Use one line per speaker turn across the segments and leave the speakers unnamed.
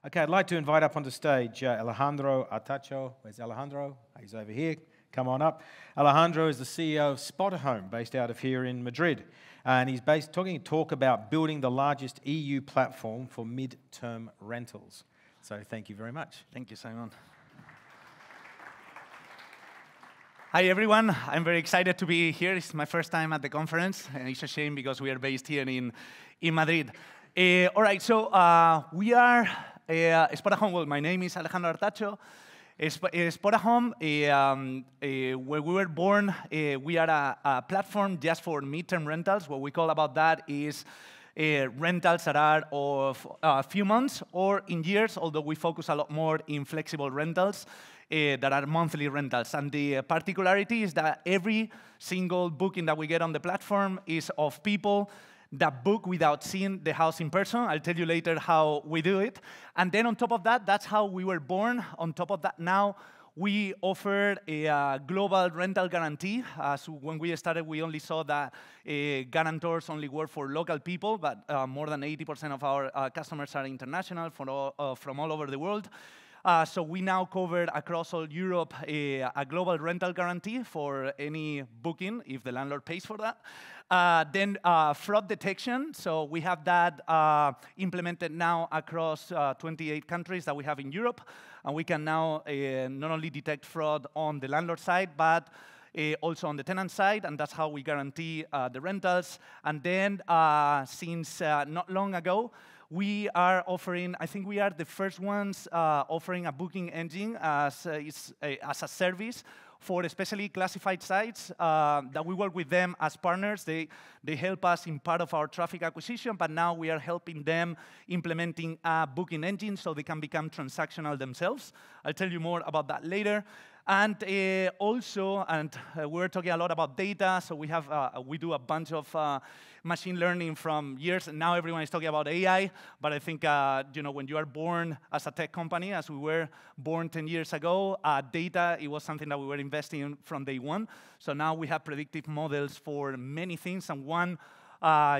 Okay, I'd like to invite up onto stage Alejandro Artacho. Where's Alejandro? He's over here. Come on up. Alejandro is the CEO of Spotahome, based out of here in Madrid. And he's talk about building the largest EU platform for mid-term rentals. So thank you very much.
Thank you, Simon. Hi, everyone. I'm very excited to be here. It's my first time at the conference, and it's a shame because we are based here in Madrid. All right, so we are Spotahome. Well, my name is Alejandro Artacho. Spotahome, where we were born, we are a platform just for midterm rentals. What we call about that is rentals that are of a few months or in years, although we focus a lot more in flexible rentals that are monthly rentals. And the particularity is that every single booking that we get on the platform is of people that book without seeing the house in person. I'll tell you later how we do it. And then on top of that, that's how we were born. On top of that, now we offer a global rental guarantee. So when we started, we only saw that guarantors only work for local people, but more than 80% of our customers are international from all over the world. So we now cover across all Europe a global rental guarantee for any booking if the landlord pays for that. Then fraud detection. So we have that implemented now across 28 countries that we have in Europe. And we can now not only detect fraud on the landlord side, but also on the tenant side, and that's how we guarantee the rentals. And then since not long ago, we are offering, I think we are the first ones offering a booking engine as a service for especially classified sites that we work with them as partners. They help us in part of our traffic acquisition, but now we are helping them implementing a booking engine so they can become transactional themselves. I'll tell you more about that later. And also, we're talking a lot about data, so we do a bunch of machine learning from years, and now everyone is talking about AI, but I think when you are born as a tech company, as we were born 10 years ago, data, it was something that we were investing in from day one. So now we have predictive models for many things, and one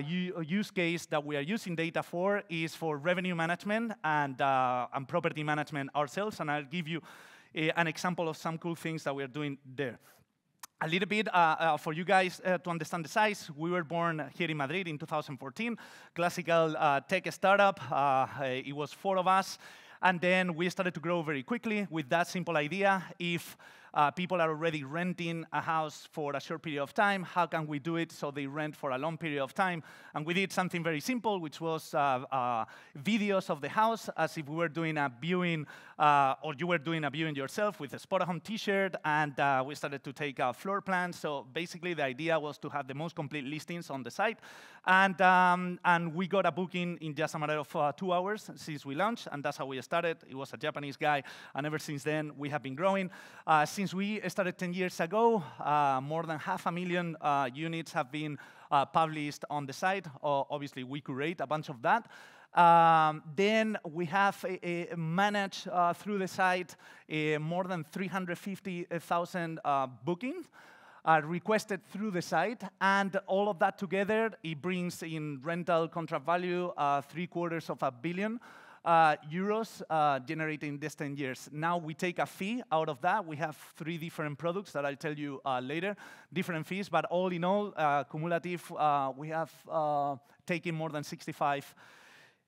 use case that we are using data for is for revenue management and property management ourselves, and I'll give you an example of some cool things that we are doing there. A little bit for you guys to understand the size. We were born here in Madrid in 2014, classical tech startup. It was 4 of us. And then we started to grow very quickly with that simple idea. If people are already renting a house for a short period of time, how can we do it so they rent for a long period of time? And we did something very simple, which was videos of the house, as if we were doing a viewing, or you were doing a viewing yourself with a Spotahome t-shirt, and we started to take floor plans. So basically, the idea was to have the most complete listings on the site. And we got a booking in just a matter of 2 hours since we launched, and that's how we started. It was a Japanese guy, and ever since then, we have been growing. Since we started 10 years ago, more than 500,000 units have been published on the site. Obviously, we curate a bunch of that. Then we have managed through the site more than 350,000 bookings requested through the site, and all of that together, it brings in rental contract value €750 million. Generated in these 10 years. Now we take a fee out of that. We have 3 different products that I'll tell you later, different fees, but all in all, cumulative, we have taken more than 65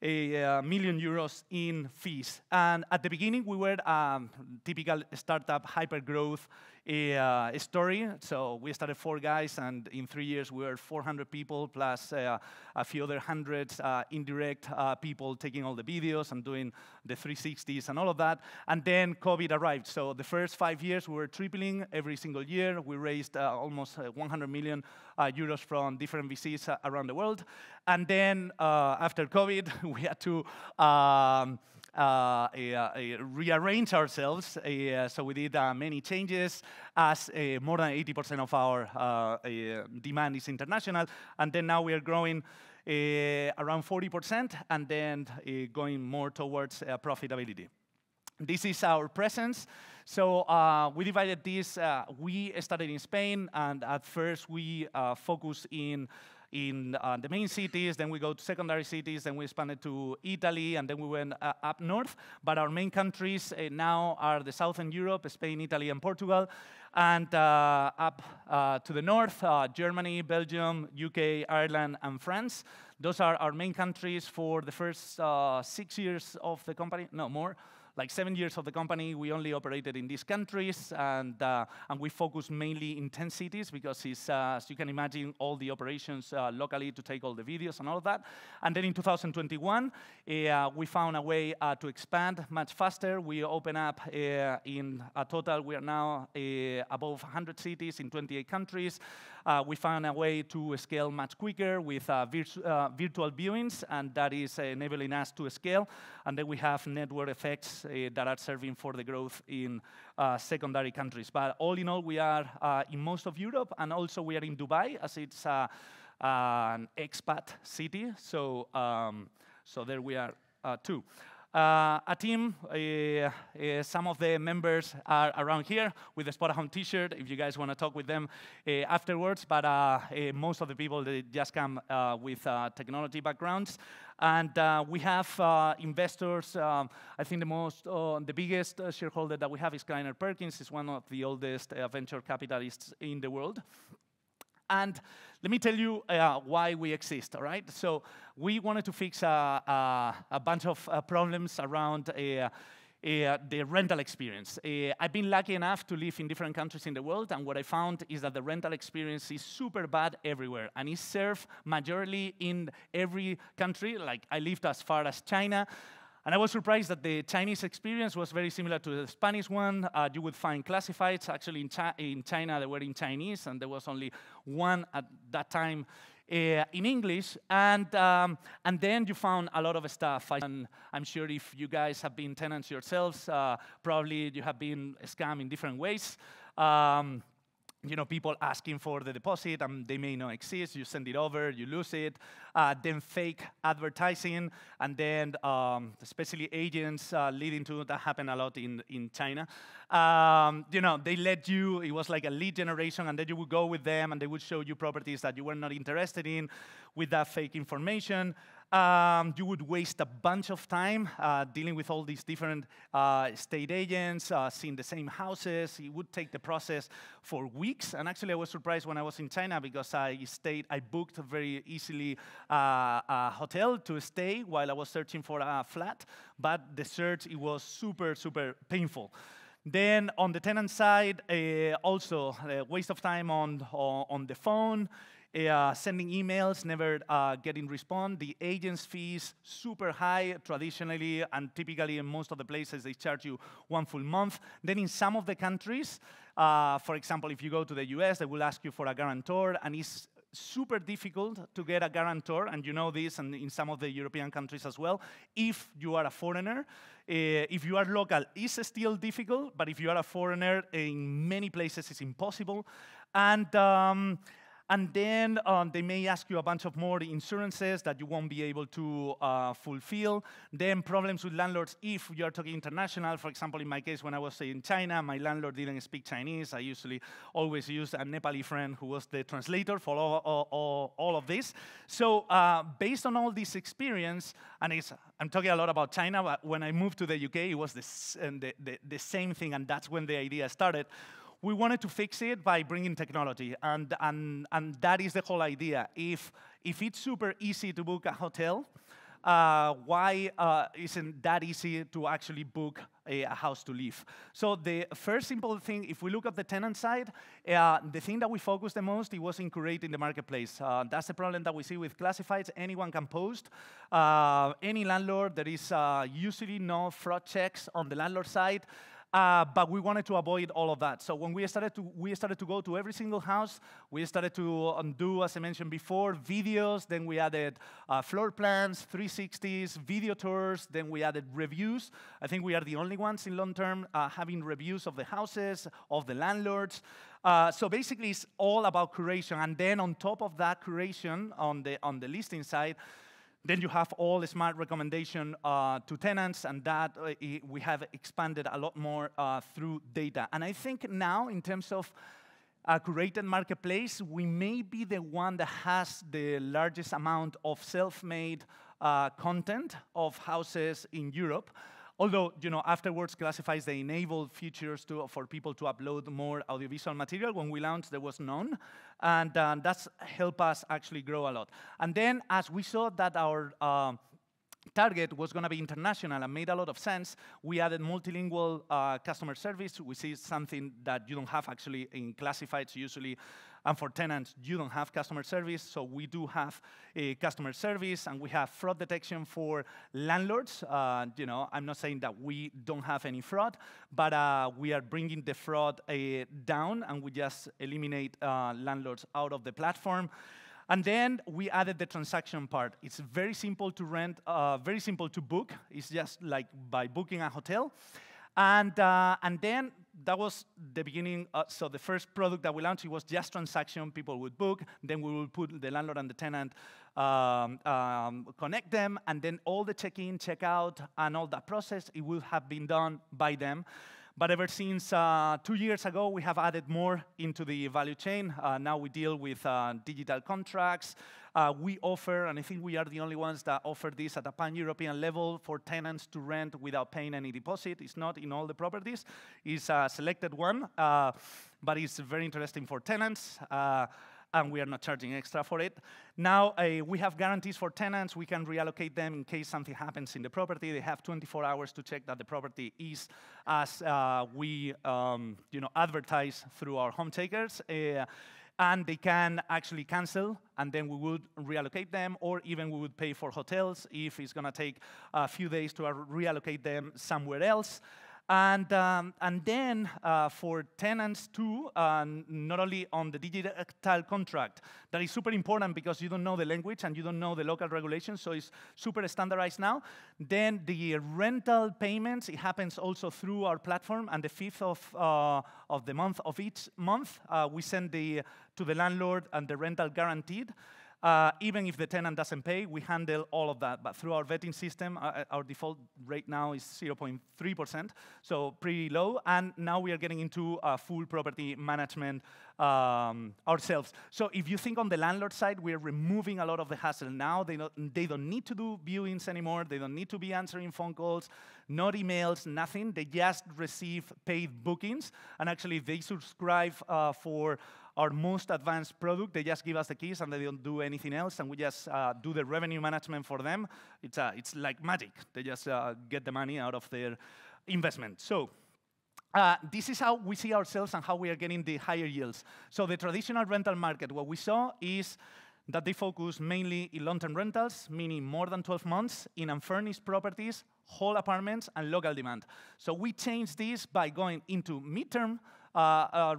million euros in fees. And at the beginning, we were typical startup hyper-growth story. So we started 4 guys, and in 3 years, we were 400 people, plus a few other hundreds indirect people taking all the videos and doing the 360s and all of that. And then COVID arrived. So the first 5 years, we were tripling every single year. We raised almost 100 million euros from different VCs around the world. And then after COVID, we had to rearrange ourselves. So we did many changes, as more than 80% of our demand is international. And then now we are growing around 40%, and then going more towards profitability. This is our presence. So we divided this. We started in Spain, and at first we focused in in the main cities, then we go to secondary cities, then we expanded to Italy, and then we went up north. But our main countries now are the Southern Europe, Spain, Italy, and Portugal, and up to the north, Germany, Belgium, UK, Ireland, and France. Those are our main countries for the first 6 years of the company, no more. Like 7 years of the company, we only operated in these countries, and we focus mainly in 10 cities because it's, as you can imagine, all the operations locally to take all the videos and all of that. And then in 2021, we found a way to expand much faster. We open up in a total, we are now above 100 cities in 28 countries. We found a way to scale much quicker with virtual viewings, and that is enabling us to scale. And then we have network effects that are serving for the growth in secondary countries. But all in all, we are in most of Europe, and also we are in Dubai, as it's an expat city. So, so there we are too. A team, some of the members are around here with the Spotahome t-shirt, if you guys want to talk with them afterwards, but most of the people, they just come with technology backgrounds. And we have investors. I think the biggest shareholder that we have is Kleiner Perkins. He's one of the oldest venture capitalists in the world. And let me tell you why we exist, all right? So we wanted to fix a bunch of problems around the rental experience. I've been lucky enough to live in different countries in the world, and what I found is that the rental experience is super bad everywhere, and it's served majorly in every country. Like, I lived as far as China, and I was surprised that the Chinese experience was very similar to the Spanish one. You would find classifieds. Actually, in China, they were in Chinese, and there was only one at that time in English. And then you found a lot of stuff. And I'm sure if you guys have been tenants yourselves, probably you have been scammed in different ways. You know, people asking for the deposit, and they may not exist. You send it over, you lose it. Then fake advertising, and then especially agents leading to, that happen a lot in China. You know, they let you, it was like a lead generation, and then you would go with them, and they would show you properties that you were not interested in with that fake information. You would waste a bunch of time dealing with all these different estate agents, seeing the same houses. It would take the process for weeks. And actually, I was surprised when I was in China because I booked very easily a hotel to stay while I was searching for a flat. But the search, it was super, super painful. Then on the tenant side, also a waste of time on the phone. Sending emails, never getting response. The agent's fees, super high traditionally, and typically in most of the places, they charge you 1 full month. Then in some of the countries, for example, if you go to the US, they will ask you for a guarantor, and it's super difficult to get a guarantor, and you know this, and in some of the European countries as well, if you are a foreigner. If you are local, it's still difficult, but if you are a foreigner, in many places it's impossible. And then they may ask you a bunch of more insurances that you won't be able to fulfill. Then problems with landlords if you're talking international. For example, in my case, when I was in China, my landlord didn't speak Chinese. I usually always used a Nepali friend who was the translator for all of this. So based on all this experience, and I'm talking a lot about China, but when I moved to the UK, it was the same thing, and that's when the idea started. We wanted to fix it by bringing technology, and that is the whole idea. If it's super easy to book a hotel, why isn't that easy to actually book a house to live? So the first simple thing, if we look at the tenant side, the thing that we focused the most, it was in curating the marketplace. That's the problem that we see with classifieds. Anyone can post. Any landlord, there is usually no fraud checks on the landlord side. But we wanted to avoid all of that. So when we started to go to every single house, we started to do, as I mentioned before, videos. Then we added floor plans, 360s, video tours. Then we added reviews. I think we are the only ones in long term having reviews of the houses, of the landlords. So basically, it's all about curation. And then on top of that curation on the listing side, then you have all the smart recommendation to tenants, and that we have expanded a lot more through data. And I think now, in terms of a curated marketplace. We may be the one that has the largest amount of self-made content of houses in Europe. Although, afterwards classifies the enabled features for people to upload more audiovisual material. When we launched, there was none. And that's helped us actually grow a lot. And then, as we saw that our target was going to be international and made a lot of sense, we added multilingual customer service, which is something that you don't have actually in classifieds usually. And for tenants, you don't have customer service. So we do have a customer service, and we have fraud detection for landlords. I'm not saying that we don't have any fraud, but we are bringing the fraud down, and we just eliminate landlords out of the platform. And then we added the transaction part. It's very simple to rent, very simple to book. It's just like by booking a hotel. And then that was the beginning. So the first product that we launched, it was just transaction. People would book. Then we would put the landlord and the tenant, connect them. And then all the check-in, check-out, and all that process, it will have been done by them. But ever since 2 years ago, we have added more into the value chain. Now we deal with digital contracts. We offer, and I think we are the only ones that offer this at a pan-European level for tenants to rent without paying any deposit. It's not in all the properties. It's a selected one, but it's very interesting for tenants. And we are not charging extra for it. Now, we have guarantees for tenants. We can reallocate them in case something happens in the property. They have 24 hours to check that the property is as we advertise through our home takers. And they can actually cancel, and then we would reallocate them, or even we would pay for hotels if it's going to take a few days to reallocate them somewhere else. And then for tenants too, not only on the digital contract, that is super important because you don't know the language and you don't know the local regulations, so it's super standardized now. Then the rental payments, it happens also through our platform, and the 5th of the month of each month, we send to the landlord and the rental guaranteed. Even if the tenant doesn't pay, we handle all of that. But through our vetting system, our default rate now is 0.3%, so pretty low. And now we are getting into full property management ourselves. So if you think on the landlord side, we are removing a lot of the hassle now. They don't need to do viewings anymore. They don't need to be answering phone calls, not emails, nothing. They just receive paid bookings. And actually, they subscribe for our most advanced product. They just give us the keys, and they don't do anything else, and we just do the revenue management for them. It's like magic. They just get the money out of their investment. So this is how we see ourselves and how we are getting the higher yields. So the traditional rental market, what we saw is that they focus mainly in long-term rentals, meaning more than 12 months, in unfurnished properties, whole apartments, and local demand. So we changed this by going into midterm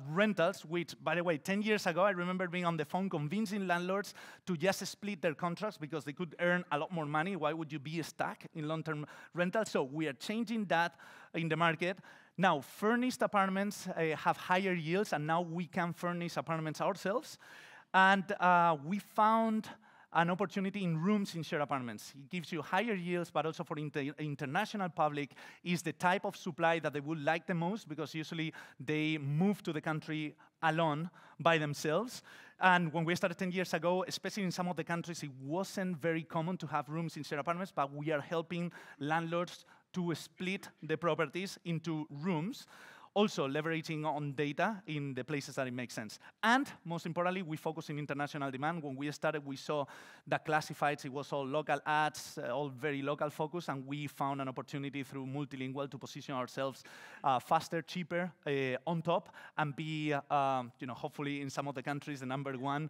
rentals, which, by the way, 10 years ago, I remember being on the phone convincing landlords to just split their contracts because they could earn a lot more money. Why would you be stuck in long-term rentals? So we are changing that in the market. Now, furnished apartments have higher yields, and now we can furnish apartments ourselves. And we found an opportunity in rooms in shared apartments. It gives you higher yields, but also for international public is the type of supply that they would like the most, because usually they move to the country alone by themselves. And when we started 10 years ago, especially in some of the countries, it wasn't very common to have rooms in shared apartments, but we are helping landlords to split the properties into rooms, also leveraging on data in the places that it makes sense. And most importantly, we focus on international demand. When we started, we saw that classifieds, it was all local ads, all very local focus, and we found an opportunity through multilingual to position ourselves faster, cheaper, on top, and be, hopefully in some of the countries, the #1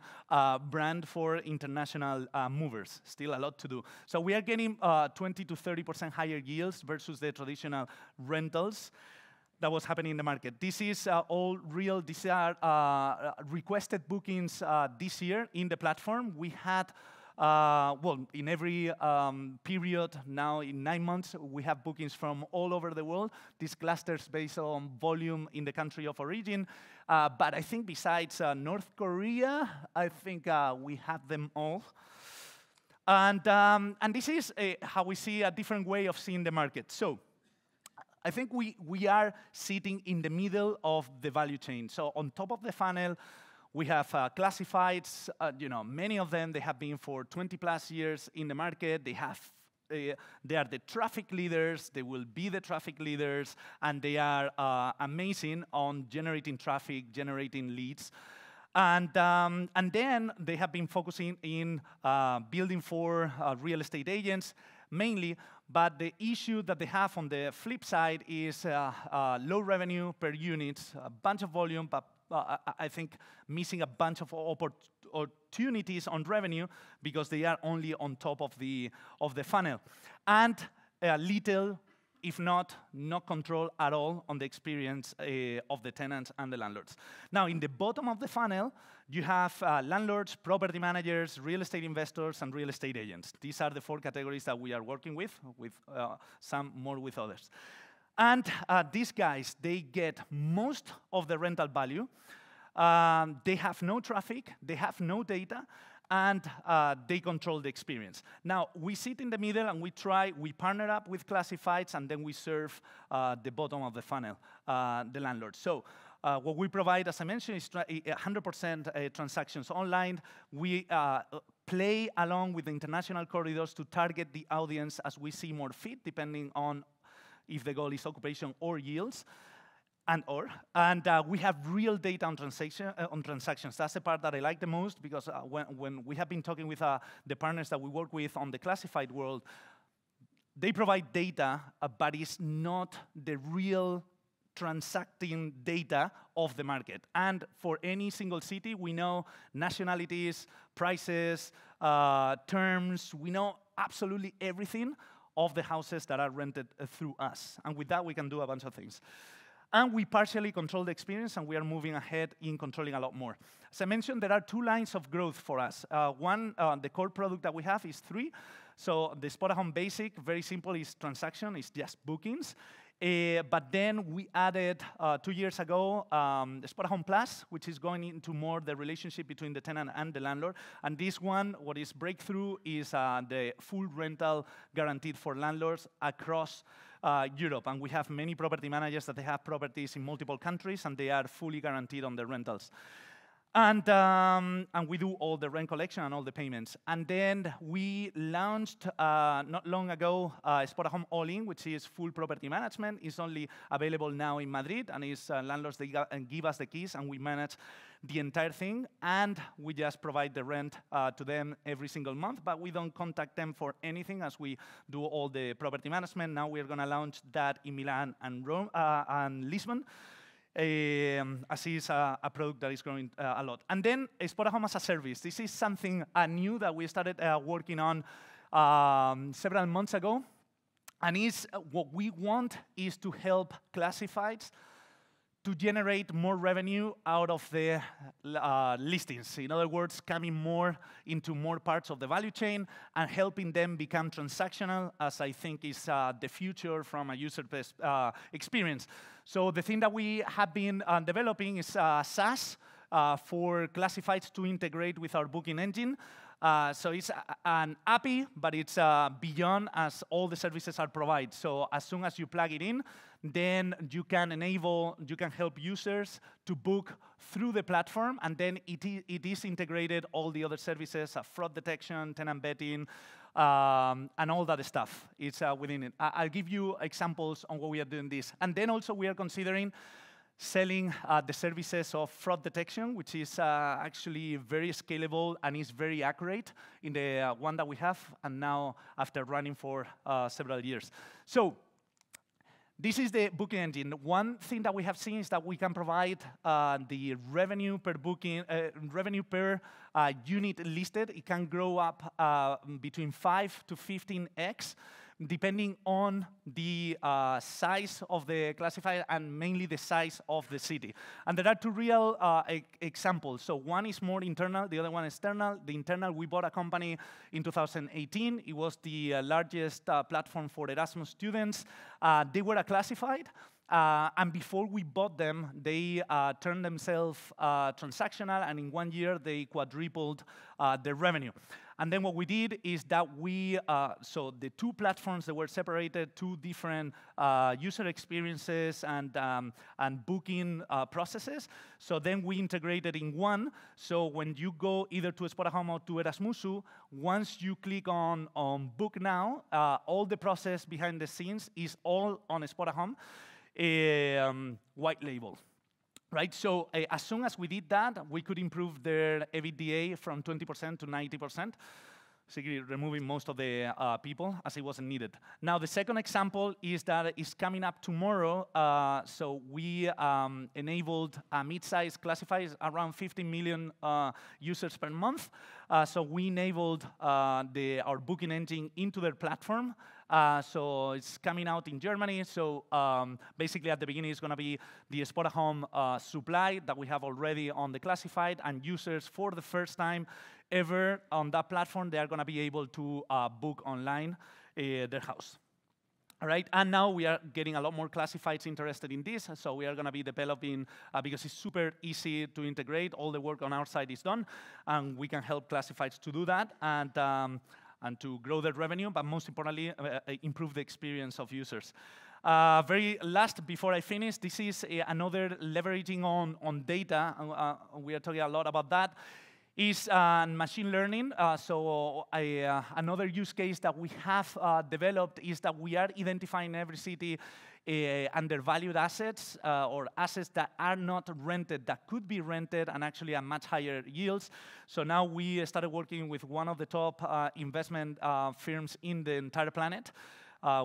brand for international movers. Still a lot to do. So we are getting 20 to 30% higher yields versus the traditional rentals that was happening in the market. This is all real. These are requested bookings this year in the platform. We had, in every period now in 9 months, we have bookings from all over the world. These clusters based on volume in the country of origin. But I think besides North Korea, I think we have them all. And this is how we see a different way of seeing the market. So I think we are sitting in the middle of the value chain. So on top of the funnel, we have classifieds. Many of them, they have been for 20 plus years in the market. They are the traffic leaders. They will be the traffic leaders, and they are amazing on generating traffic, generating leads. And then they have been focusing in building for real estate agents mainly, but the issue that they have on the flip side is low revenue per unit, a bunch of volume, but I think missing a bunch of opportunities on revenue because they are only on top of the funnel. And little, if not control at all on the experience of the tenants and the landlords. Now, in the bottom of the funnel, you have landlords, property managers, real estate investors, and real estate agents. These are the 4 categories that we are working with some more with others. And these guys, they get most of the rental value. They have no traffic, they have no data, and they control the experience. Now, we sit in the middle and we partner up with classifieds, and then we serve the bottom of the funnel, the landlord. So what we provide, as I mentioned, is 100% transactions online. We play along with the international corridors to target the audience as we see more fit, depending on if the goal is occupation or yields. And we have real data on transactions. That's the part that I like the most, because when we have been talking with the partners that we work with on the classified world, they provide data, but it's not the real transacting data of the market. And for any single city, we know nationalities, prices, terms, we know absolutely everything of the houses that are rented through us. And with that, we can do a bunch of things. And we partially control the experience, and we are moving ahead in controlling a lot more. As I mentioned, there are 2 lines of growth for us. One, the core product that we have is 3. So the Spotahome Basic, very simple, is transaction, it's just bookings. But then we added 2 years ago the Spotahome Plus, which is going into more the relationship between the tenant and the landlord. And this one, what is breakthrough, is the full rental guaranteed for landlords across Europe. And we have many property managers that they have properties in multiple countries, and they are fully guaranteed on the rentals. And we do all the rent collection and all the payments. And then we launched, not long ago, Spotahome All-In, which is full property management. It's only available now in Madrid, and it's landlords, they give us the keys, and we manage the entire thing. And we just provide the rent to them every single month, but we don't contact them for anything as we do all the property management. Now we're going to launch that in Milan and Rome and Lisbon. As is a product that is growing a lot. And then Spotahome as a service. This is something new that we started working on several months ago. And what we want is to help classifieds to generate more revenue out of the listings. In other words, coming more into more parts of the value chain and helping them become transactional, as I think is the future from a user experience. So the thing that we have been developing is SaaS for classifieds to integrate with our booking engine. So it's an API, but it's beyond as all the services are provided. So as soon as you plug it in, then you can help users to book through the platform, and then it is integrated all the other services, fraud detection, tenant vetting, and all that stuff. It's within it. I'll give you examples on what we are doing this. And then also we are considering selling the services of fraud detection, which is actually very scalable and is very accurate in the one that we have, and now after running for several years. So this is the booking engine. One thing that we have seen is that we can provide the revenue per booking, revenue per unit listed. It can grow up between 5 to 15x, depending on the size of the classified and mainly the size of the city. And there are 2 real examples. So one is more internal, the other one external. The internal, we bought a company in 2018. It was the largest platform for Erasmus students. They were a classified, And before we bought them, they turned themselves transactional, and in 1 year, they quadrupled their revenue. And then what we did is that so the two platforms that were separated, two different user experiences and booking processes. So then we integrated in one. So when you go either to Spotahome or to Erasmusu, once you click on Book Now, all the process behind the scenes is all on Spotahome, white label. Right, so as soon as we did that, we could improve their EBITDA from 20% to 90%, basically removing most of the people as it wasn't needed. Now, the second example is that it's coming up tomorrow. So we enabled a mid-size classifieds, around 15 million users per month. So we enabled our booking engine into their platform. So it's coming out in Germany. So basically, at the beginning, it's going to be the Spotahome supply that we have already on the classified, and users for the first time ever on that platform, they are going to be able to book online their house. All right, and now we are getting a lot more classifieds interested in this, so we are going to be developing, because it's super easy to integrate, all the work on our side is done, and we can help classifieds to do that, and to grow their revenue, but most importantly, improve the experience of users. Very last, before I finish, this is another leveraging on data, we are talking a lot about that, is machine learning. So another use case that we have developed is that we are identifying every city undervalued assets or assets that are not rented, that could be rented and actually at much higher yields. So now we started working with one of the top investment firms in the entire planet,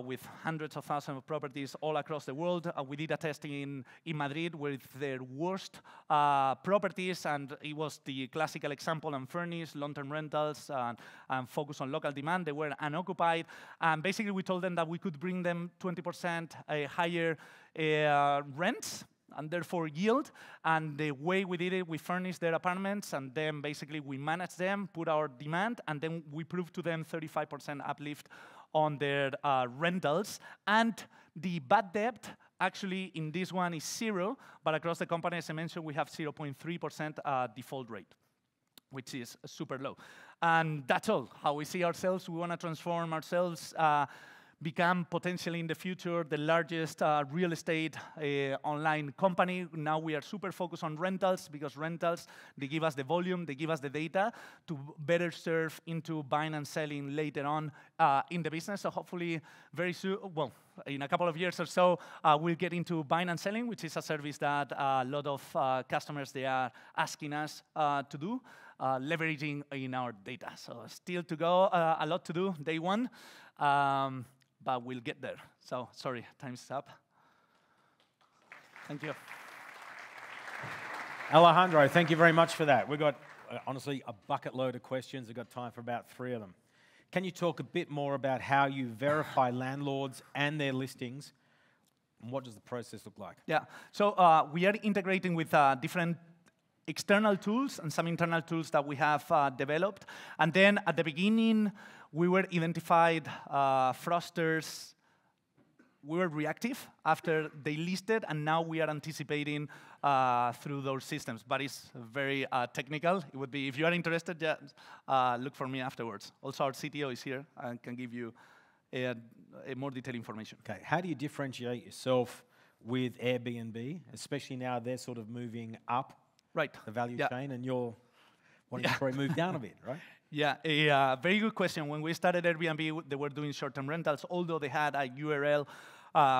with hundreds of thousands of properties all across the world. We did a testing in Madrid with their worst properties, and it was the classical example, unfurnished, long-term rentals, and focus on local demand. They were unoccupied, and basically we told them that we could bring them 20% higher rents, and therefore yield. And the way we did it, we furnished their apartments, and then basically we managed them, put our demand, and then we proved to them 35% uplift on their rentals. And the bad debt, actually, in this one is 0, but across the company, as I mentioned, we have 0.3% default rate, which is super low. And that's all. How we see ourselves, we want to transform ourselves, become potentially in the future the largest real estate online company. Now we are super focused on rentals, because rentals, they give us the volume, they give us the data to better serve into buying and selling later on in the business. So hopefully very soon, well, in a couple of years or so, we'll get into buying and selling, which is a service that a lot of customers, they are asking us to do, leveraging in our data. So still to go, a lot to do, day one. But we'll get there. So, sorry, time's up. Thank you.
Alejandro, thank you very much for that. We've got, honestly, a bucket load of questions. We've got time for about 3 of them. Can you talk a bit more about how you verify landlords and their listings? And what does the process look like?
Yeah, so we are integrating with different external tools and some internal tools that we have developed. And then at the beginning, we were identified fraudsters. We were reactive after they listed, and now we are anticipating through those systems. But it's very technical. It would be, if you are interested, just look for me afterwards. Also, our CTO is here and can give you a more detailed information.
Okay, how do you differentiate yourself with Airbnb, especially now they're sort of moving up the value chain, and you're wanting to probably move down a bit, right?
Yeah, a very good question. When we started Airbnb, they were doing short-term rentals, although they had a URL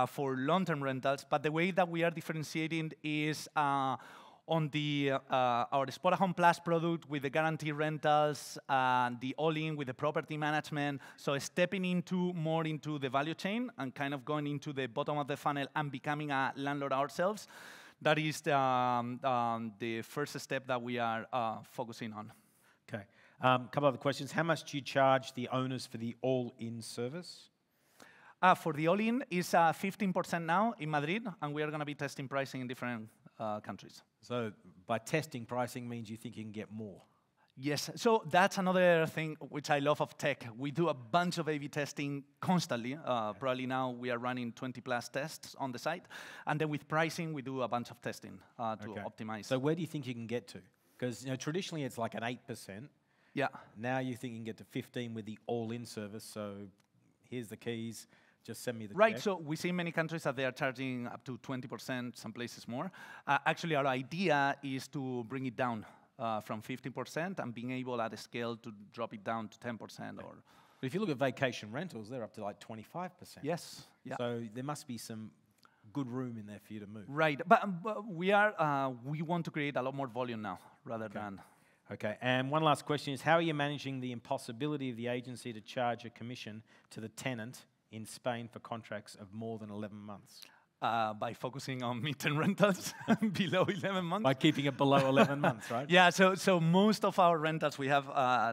for long-term rentals. But the way that we are differentiating is on our Spotahome Plus product with the guaranteed rentals, the all-in with the property management. So stepping more into the value chain and kind of going into the bottom of the funnel and becoming a landlord ourselves. That is the first step that we are focusing on.
Okay. A couple other questions. How much do you charge the owners for the all-in service?
For the all-in, it's 15% now in Madrid, and we are going to be testing pricing in different countries.
So by testing pricing means you think you can get more?
Yes, so that's another thing which I love of tech. We do a bunch of A/B testing constantly. Probably now we are running 20+ tests on the site. And then with pricing, we do a bunch of testing to optimize.
So where do you think you can get to? Because traditionally it's like an 8%.
Yeah.
Now you think you can get to 15 with the all-in service. So here's the keys. Just send me the
Right,
check.
so we see many countries that they are charging up to 20%, some places more. Actually, our idea is to bring it down from 15% and being able at a scale to drop it down to 10%. Or
But if you look at vacation rentals, they're up to like 25%.
Yes. Yeah.
So there must be some good room in there for you to move.
Right, but we want to create a lot more volume now rather than.
Okay, and one last question is, how are you managing the impossibility of the agency to charge a commission to the tenant in Spain for contracts of more than 11 months?
By focusing on midterm rentals below 11 months.
By keeping it below 11 months, right?
Yeah, so most of our rentals, we have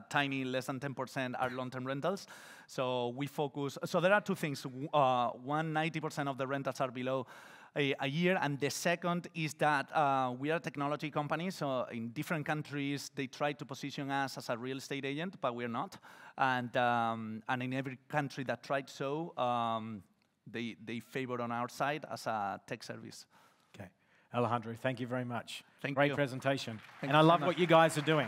tiny, less than 10% are long-term rentals. So we focus, so there are two things. One, 90% of the rentals are below a year, and the second is that we are a technology company, so in different countries, they try to position us as a real estate agent, but we're not. And in every country that tried so, they favor on our side as a tech service.
Okay. Alejandro, thank you very much.
Thank you.
Great presentation.
Thank
and I
you so
love
much.
what you guys are doing.